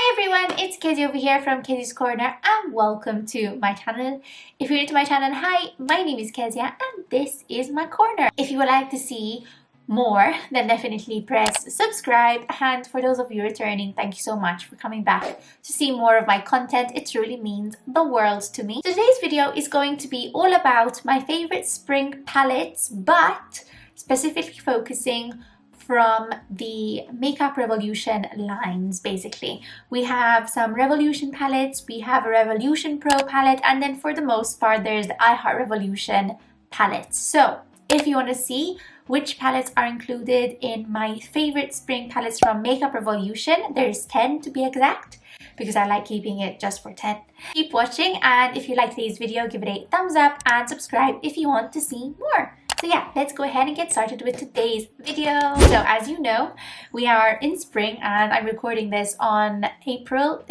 Hi everyone, it's Cosy over here from Cosy's Corner and welcome to my channel. If you're new to my channel, hi, my name is Kezia and this is my corner. If you would like to see more, then definitely press subscribe, and for those of you returning, thank you so much for coming back to see more of my content. It truly means the world to me. Today's video is going to be all about my favorite spring palettes, but specifically focusing from the Makeup Revolution lines. Basically, we have some Revolution palettes, we have a Revolution Pro palette, and then for the most part there's the I Heart Revolution palettes. So if you want to see which palettes are included in my favorite spring palettes from Makeup Revolution, there's 10 to be exact, because I like keeping it just for 10. Keep watching, and if you like today's video, give it a thumbs up and subscribe if you want to see more. So yeah, let's go ahead and get started with today's video. So as you know, we are in spring and I'm recording this in April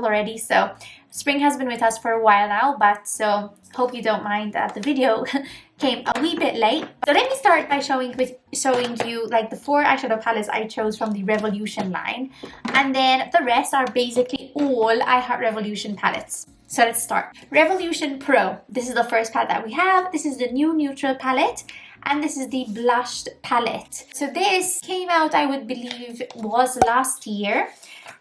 already. So spring has been with us for a while now, but so hope you don't mind that the video came a wee bit late. So let me start by showing you like the 4 eyeshadow palettes I chose from the Revolution line, and then the rest are basically all I Heart Revolution palettes. So let's start. Revolution Pro. This is the first palette that we have. This is the new neutral palette, and this is the blushed palette. So this came out, I would believe, was last year,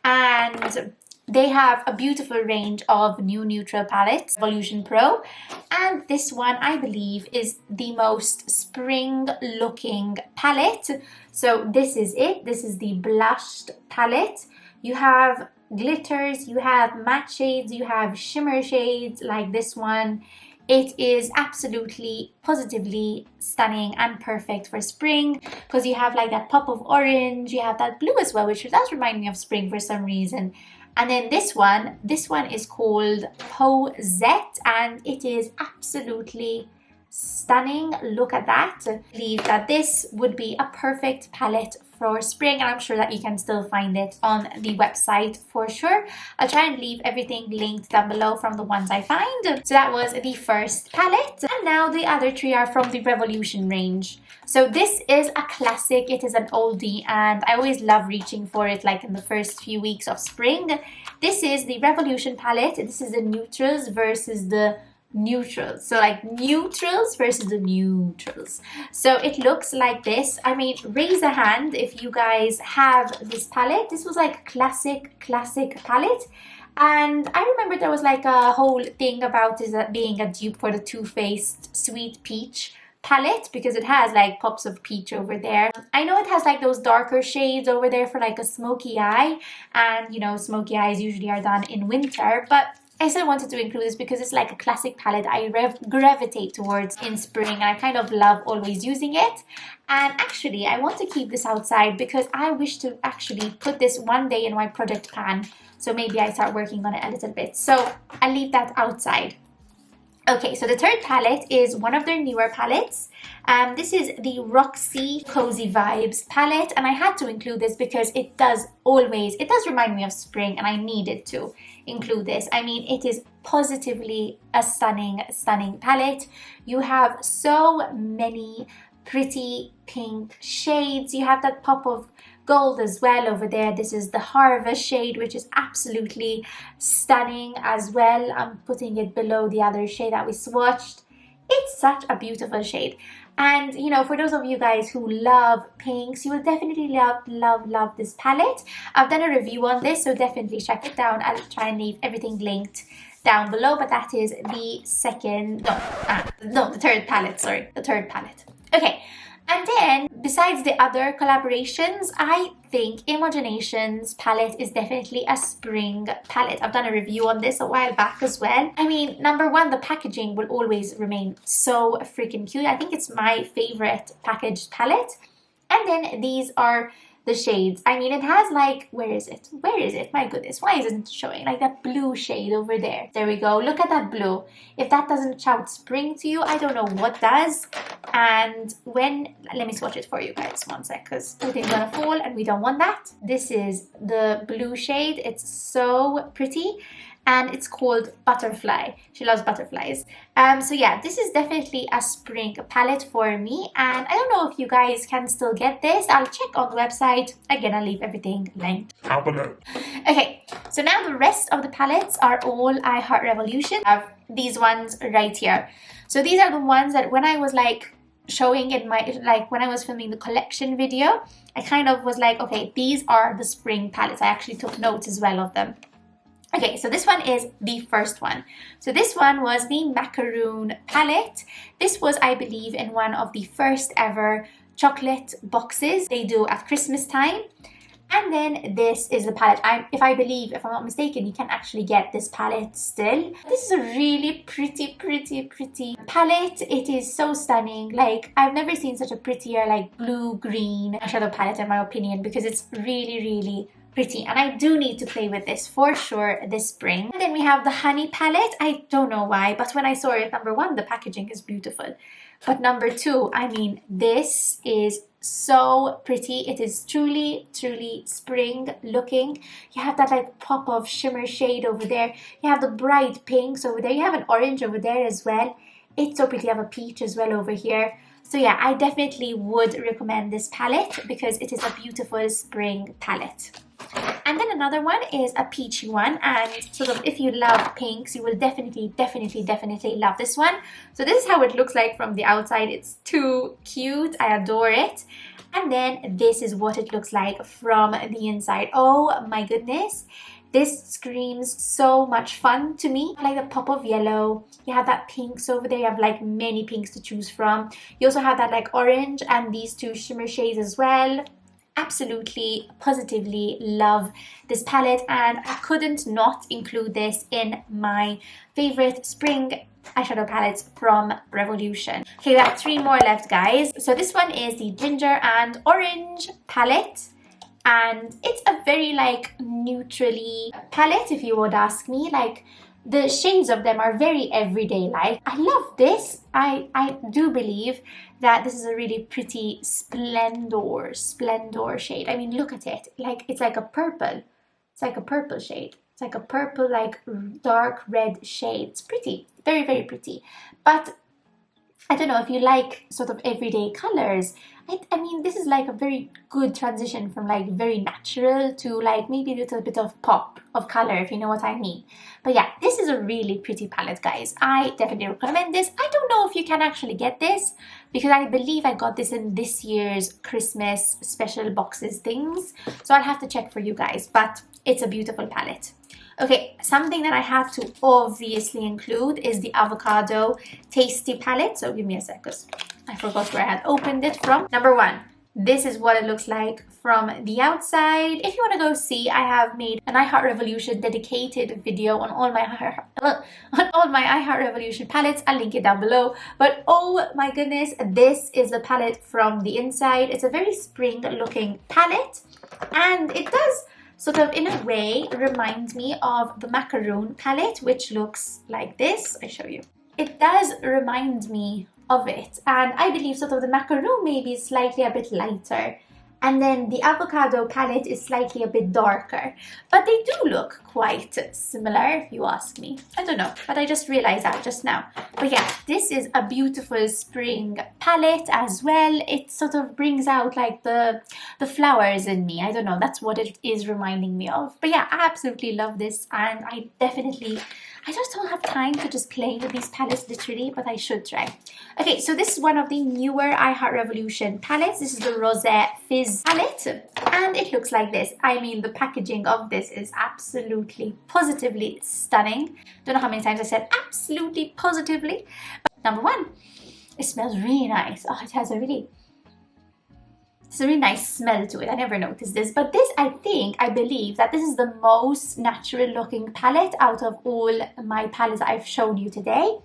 and they have a beautiful range of new neutral palettes, Revolution Pro, and this one I believe is the most spring looking palette. So this is it. This is the blushed palette. You have glitters, you have matte shades, you have shimmer shades like this one. It is absolutely positively stunning and perfect for spring, because you have like that pop of orange, you have that blue as well, which does remind me of spring for some reason. And then this one is called Posette, and it is absolutely stunning. Look at that. I believe that this would be a perfect palette for spring, and I'm sure that you can still find it on the website for sure. I'll try and leave everything linked down below from the ones I find. So that was the first palette, and now the other 3 are from the Revolution range. So this is a classic, it is an oldie, and I always love reaching for it like in the first few weeks of spring. This is the Revolution palette. This is the neutrals versus the neutrals, so like neutrals versus the neutrals. So it looks like this. I mean, raise a hand if you guys have this palette. This was like a classic palette, and I remember there was like a whole thing about this being a dupe for the Too Faced Sweet Peach palette, because it has like pops of peach over there. I know it has like those darker shades over there for like a smoky eye, and you know, smoky eyes usually are done in winter, but I still wanted to include this because it's like a classic palette I gravitate towards in spring, and I kind of love always using it. And actually I want to keep this outside because I wish to actually put this one day in my project pan, so maybe I start working on it a little bit, so I'll leave that outside. Okay, so the third palette is one of their newer palettes. This is the Roxi Cozy Vibes palette, and I had to include this because it does remind me of spring, and I needed to include this. I mean, it is positively a stunning palette. You have so many pretty pink shades. You have that pop of gold as well over there. This is the Harvest shade, which is absolutely stunning as well. I'm putting it below the other shade that we swatched. It's such a beautiful shade, and you know, for those of you guys who love pinks, you will definitely love this palette. I've done a review on this, so definitely check it down. I'll try and leave everything linked down below, but that is the third palette, sorry, the third palette. Okay, and then besides the other collaborations, I think Imogination's palette is definitely a spring palette. I've done a review on this a while back as well. I mean, number one, the packaging will always remain so freaking cute. I think it's my favorite packaged palette. And then these are the shades. I mean, it has like, where is it? My goodness, why isn't it showing? Like that blue shade over there. There we go. Look at that blue. If that doesn't shout spring to you, I don't know what does. And let me swatch it for you guys, one sec, because everything's gonna fall and we don't want that. This is the blue shade. It's so pretty. and it's called Butterfly. She loves butterflies. So yeah, this is definitely a spring palette for me, and I don't know if you guys can still get this. I'll check on the website. Again, I'll leave everything linked. How below. Okay, so now the rest of the palettes are all I Heart Revolution. I have these ones right here. So these are the ones that when I was like showing in my, like when I was filming the collection video, I kind of was like, okay, these are the spring palettes. I actually took notes as well of them. Okay, so this one is the first one. So this one was the Macaroon palette. This was, I believe, in one of the first ever chocolate boxes they do at Christmas time. And then this is the palette. If I'm not mistaken, you can actually get this palette still. This is a really pretty palette. It is so stunning. Like, I've never seen such a prettier, like, blue-green eyeshadow palette in my opinion, because it's really pretty. And I do need to play with this for sure this spring. And then we have the Honey palette. I don't know why, but when I saw it, number one, the packaging is beautiful. But number two, I mean, this is so pretty. It is truly spring looking. You have that like pop of shimmer shade over there. You have the bright pinks over there. You have an orange over there as well. It's so pretty. You have a peach as well over here. So yeah, I definitely would recommend this palette because it is a beautiful spring palette. And then another one is a peachy one, and sort of if you love pinks, you will definitely love this one. So this is how it looks like from the outside. It's too cute. I adore it. And then this is what it looks like from the inside. Oh my goodness. This screams so much fun to me. I like the pop of yellow. You have that pinks over there. You have like many pinks to choose from. You also have that like orange and these two shimmer shades as well. Absolutely, positively love this palette, and I couldn't not include this in my favorite spring eyeshadow palettes from Revolution. Okay, we have 3 more left, guys. So this one is the Ginger and Orange palette, and it's a very like neutrally palette, if you would ask me. Like, the shades of them are very everyday like. I love this. I do believe that this is a really pretty splendor shade. I mean, look at it. Like, it's like a purple. It's like a purple shade. It's like a purple, like dark red shade. It's pretty. Very pretty. But I don't know if you like sort of everyday colors. I mean, this is like a very good transition from like very natural to like maybe a little bit of pop of color, if you know what I mean. But yeah, this is a really pretty palette, guys. I definitely recommend this. I don't know if you can actually get this because I believe I got this in this year's Christmas special boxes things. So I'll have to check for you guys, but it's a beautiful palette. Okay, something that I have to obviously include is the Avocado Tasty palette. So give me a sec, because I forgot where I had opened it from. Number 1, this is what it looks like from the outside. If you want to go see, I have made an I Heart Revolution dedicated video on all my I Heart Revolution palettes. I'll link it down below. But oh my goodness, this is the palette from the inside. It's a very spring looking palette, and it does sort of in a way remind me of the Macaroon palette, which looks like this. I show you. It does remind me of it, and I believe sort of the Macaroon maybe is slightly a bit lighter, and then the Avocado palette is slightly a bit darker, but they do look quite similar if you ask me. I don't know, but I just realized that just now. But yeah, this is a beautiful spring palette as well. It sort of brings out like the flowers in me. I don't know, that's what it is reminding me of. But yeah, I absolutely love this, and I just don't have time to just play with these palettes literally, but I should try. Okay, so this is one of the newer I Heart Revolution palettes. This is the Rosé Fizz palette, and it looks like this. I mean, the packaging of this is absolutely, positively stunning. Don't know how many times I said absolutely, positively. But number 1, it smells really nice. Oh, it has a really nice smell to it. I never noticed this, but this, I believe that this is the most natural looking palette out of all my palettes I've shown you today.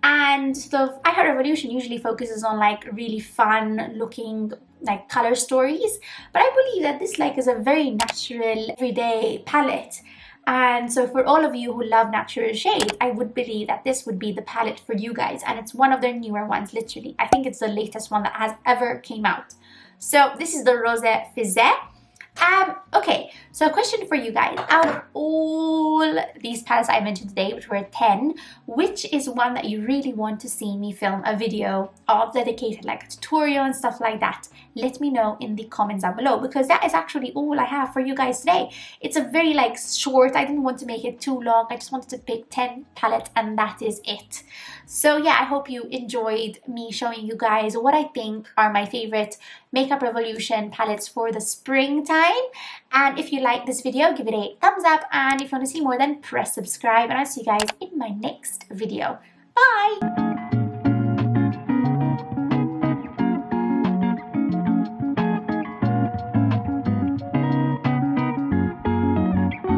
And the I Heart Revolution usually focuses on like really fun looking like color stories, but I believe that this like is a very natural everyday palette. And so for all of you who love natural shades, I would believe that this would be the palette for you guys, and it's one of their newer ones. Literally, I think it's the latest one that has ever came out. So this is the Rosé Fizz. Okay, so a question for you guys. Out of all all these palettes I mentioned today, which were 10, which is one that you really want to see me film a video of, dedicated like a tutorial and stuff like that? Let me know in the comments down below, because that is actually all I have for you guys today. It's a very like short, I didn't want to make it too long. I just wanted to pick 10 palettes and that is it. So yeah, I hope you enjoyed me showing you guys what I think are my favorite Makeup Revolution palettes for the springtime. And if you like this video, give it a thumbs up, and if you want to see more, then press subscribe, and I'll see you guys in my next video. Bye!